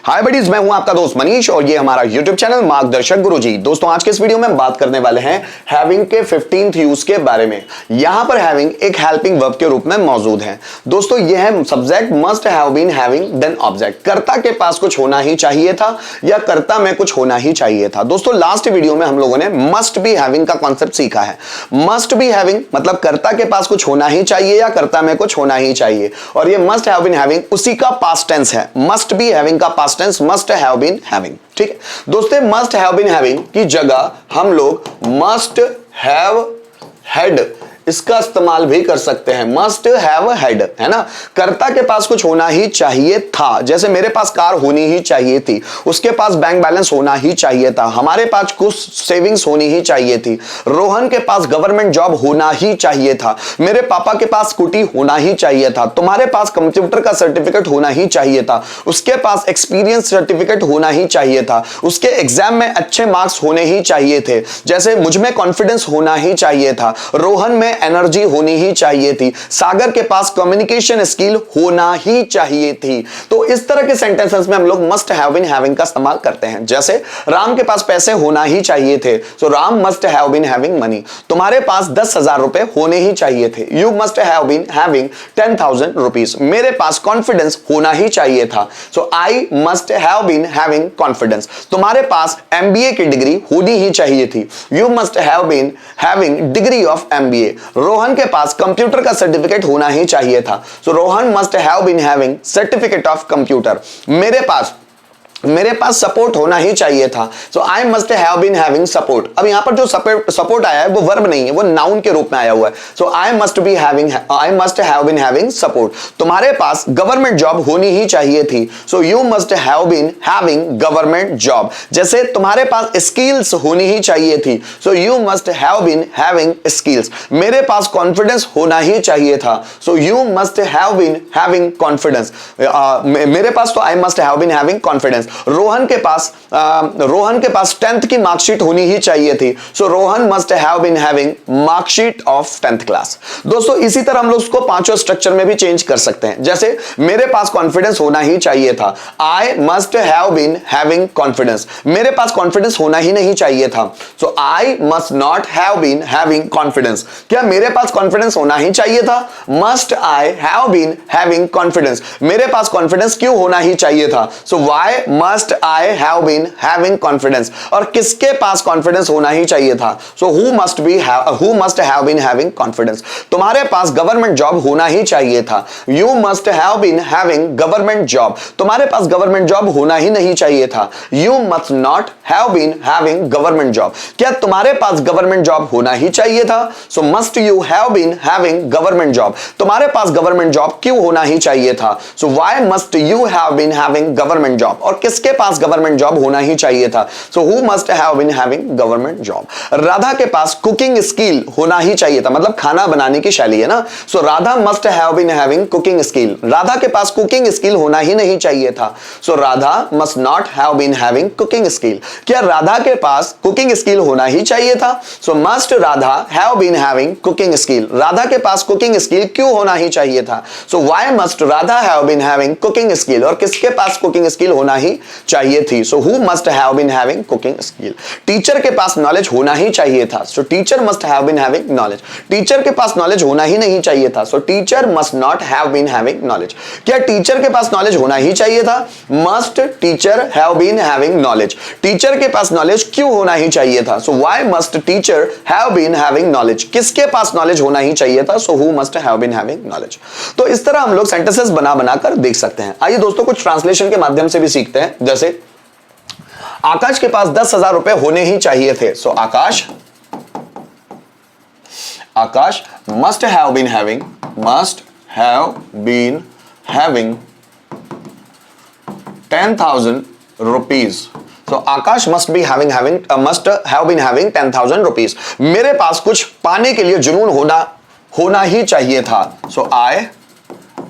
हाय buddies, मैं हूं आपका दोस्त मनीष और ये हमारा YouTube चैनल मार्गदर्शक गुरुजी। दोस्तों आज के इस वीडियो में हम बात करने वाले हैं हैविंग के 15th यूज के बारे में। यहां पर हैविंग एक हेल्पिंग वर्ब के रूप में मौजूद है। दोस्तों यह है subject must have been having then object. कर्ता के पास कुछ होना ही चाहिए था या कर्ता में कुछ होना ही चाहिए था। दोस्तों लास्ट वीडियो में हम लोगों ने मस्ट बी हैविंग का कॉन्सेप्ट सीखा है। मस्ट बी हैविंग मतलब कर्ता के पास कुछ होना ही चाहिए या कर्ता में कुछ होना ही चाहिए, और ये मस्ट हैव बीन हैविंग उसी का पास्ट टेंस है। मस्ट बी हैविंग का past tense must have been having. ठीक है दोस्तों, मस्ट हैव बीन हैविंग की जगह हम लोग मस्ट हैव हैड इसका इस्तेमाल भी कर सकते हैं। मस्ट हैव हैड है ना, कर्ता के पास कुछ होना ही चाहिए था। जैसे मेरे पास कार होनी ही चाहिए थी, उसके पास बैंक बैलेंस होना ही चाहिए था, हमारे पास कुछ सेविंग्स होनी ही चाहिए थी, रोहन के पास गवर्नमेंट जॉब होना ही चाहिए था, मेरे पापा के पास स्कूटी होना ही चाहिए था, तुम्हारे पास कंप्यूटर का सर्टिफिकेट होना ही चाहिए था, उसके पास एक्सपीरियंस सर्टिफिकेट होना ही चाहिए था, उसके एग्जाम में अच्छे मार्क्स होने ही चाहिए थे। जैसे मुझ में कॉन्फिडेंस होना ही चाहिए था, रोहन में एनर्जी होनी ही चाहिए थी, सागर के पास कम्युनिकेशन स्किल होना ही चाहिए थी। तो इस तरह के सेंटेंसेस में हम लोग मस्ट हैव बीन हैविंग का इस्तेमाल करते हैं। जैसे राम के पास पैसे होना ही चाहिए थे, so Ram must have been having money. तुम्हारे पास 10,000 रुपए होने ही चाहिए थे, you must have been having 10,000 rupees. मेरे पास कॉन्फिडेंस होना ही चाहिए था, so I must have been having confidence. तुम्हारे पास एमबीए की डिग्री होनी ही चाहिए थी, you must have been having degree of MBA. Rohan के पास कंप्यूटर का सर्टिफिकेट होना ही चाहिए था, so Rohan must have been having certificate of computer. मेरे पास सपोर्ट होना ही चाहिए था, so I must have been having support. अब यहां पर जो सपोर्ट आया है वो वर्ब नहीं है, वो नाउन के रूप में आया हुआ है। So I must have been having support. तुम्हारे पास गवर्नमेंट जॉब होनी ही चाहिए थी, so you must have been having government job. जैसे तुम्हारे पास स्किल्स होनी ही चाहिए थी, so you must have been having skills. मेरे पास कॉन्फिडेंस होना ही चाहिए था, so you must have been having confidence. मेरे पास तो I must have been having confidence. Rohan के पास 10th की मार्कशीट होनी ही चाहिए थी, so Rohan must have been having marksheet of 10th class. दोस्तों इसी तरह हम लोग उसको पांचों स्ट्रक्चर में भी चेंज कर सकते हैं। जैसे मेरे पास कॉन्फिडेंस होना ही चाहिए था, I must have been having confidence. मेरे पास कॉन्फिडेंस होना ही नहीं चाहिए था, so I must not have been having confidence. क्या मेरे पास कॉन्फिडेंस होना ही चाहिए था, must I have been having confidence. मेरे पास कॉन्फिडेंस क्यों होना ही चाहिए था, so why must I have been having confidence. और किसके पास कॉन्फिडेंस होना ही चाहिए था, so who must have been having confidence. तुम्हारे पास गवर्नमेंट जॉब होना ही चाहिए था, you must have been having government job. तुम्हारे पास गवर्नमेंट जॉब होना ही नहीं चाहिए था, you must not have been having government job. क्या तुम्हारे पास गवर्नमेंट जॉब होना ही चाहिए था, so must you have been having government job. तुम्हारे पास गवर्नमेंट जॉब क्यों होना ही चाहिए था, so why must you have been having government job. और किसके पास गवर्नमेंट जॉब होना ही चाहिए था, so who must have been having government job. Radha के पास कुकिंग स्किल होना ही चाहिए था, मतलब खाना बनाने की शैली है ना, so Radha must have been having cooking skill. Radha के पास कुकिंग स्किल होना ही नहीं चाहिए था, so Radha must not have been having cooking skill. क्या राधा के पास कुकिंग स्किल होना ही चाहिए था, so must Radha have been having cooking skill. Radha के पास कुकिंग स्किल क्यों होना ही चाहिए था, so why must Radha have been having cooking skill. और किसके पास कुकिंग स्किल होना ही चाहिए थी, so who must have been having cooking skill. Teacher के पास नॉलेज होना ही चाहिए था, so teacher must have been having knowledge. Teacher के पास नॉलेज होना ही नहीं चाहिए था, so teacher must not have been having knowledge. क्या टीचर के पास नॉलेज होना ही चाहिए था, must teacher have been having knowledge. Teacher के पास नॉलेज क्यों होना ही चाहिए था, so why must teacher have been having knowledge. किसके पास नॉलेज होना ही चाहिए था, so who must have been having knowledge. तो इस तरह हम लोग सेंटेंसेस बना बनाकर देख सकते हैं। आइए दोस्तों कुछ ट्रांसलेशन के माध्यम से भी सीखते हैं। जैसे आकाश के पास 10,000 रुपए होने ही चाहिए थे, so Akash must have been having 10,000 rupees. So Akash must have been having 10,000 rupees. मेरे पास कुछ पाने के लिए जुनून होना ही चाहिए था, so I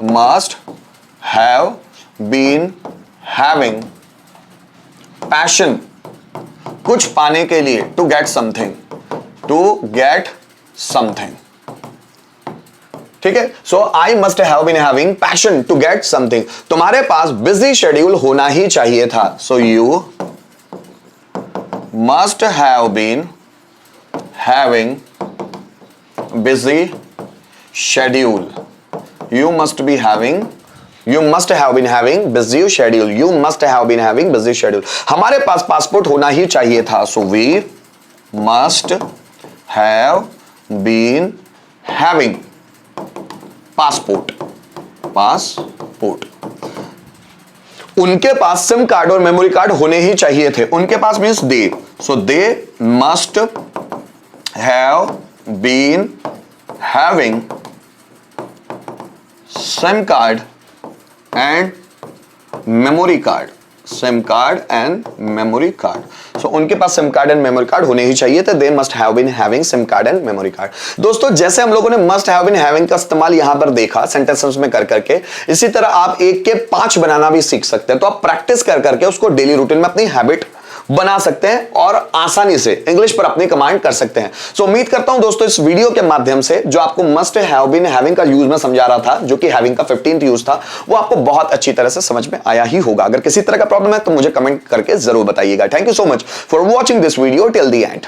must have been having passion कुछ पाने के लिए, टू गेट समथिंग। ठीक है। So I must have been having passion to get something, तुम्हारे पास बिजी शेड्यूल होना ही चाहिए था। So you must have been having busy schedule, you must have been having busy schedule, you must have been having busy schedule। हमारे पास passport होना ही चाहिए था। so we must have been having passport। उनके पास सिम कार्ड और memory card होने ही चाहिए थे। उनके पास means they, so they must have been having sim card and memory card, sim card and memory card. So उनके पास sim card and memory card होने ही चाहिए थे। They must have been having sim card and memory card. दोस्तों जैसे हम लोगों ने मस्ट हैव बीन हैविंग का इस्तेमाल यहां पर देखा सेंटेंसेस में कर करके, इसी तरह आप 1 के 5 बनाना भी सीख सकते हैं। तो आप प्रैक्टिस कर करके उसको डेली रूटीन में अपनी हैबिट बना सकते हैं और आसानी से इंग्लिश पर अपनी कमांड कर सकते हैं। सो उम्मीद करता हूं दोस्तों इस वीडियो के माध्यम से जो आपको मस्ट हैव बीन हैविंग का यूज में समझा रहा था, जो कि हैविंग का 15th यूज था, वो आपको बहुत अच्छी तरह से समझ में आया ही होगा। अगर किसी तरह का प्रॉब्लम है तो मुझे कमेंट करके जरूर बताइएगा। Thank you so much for watching this video till the end.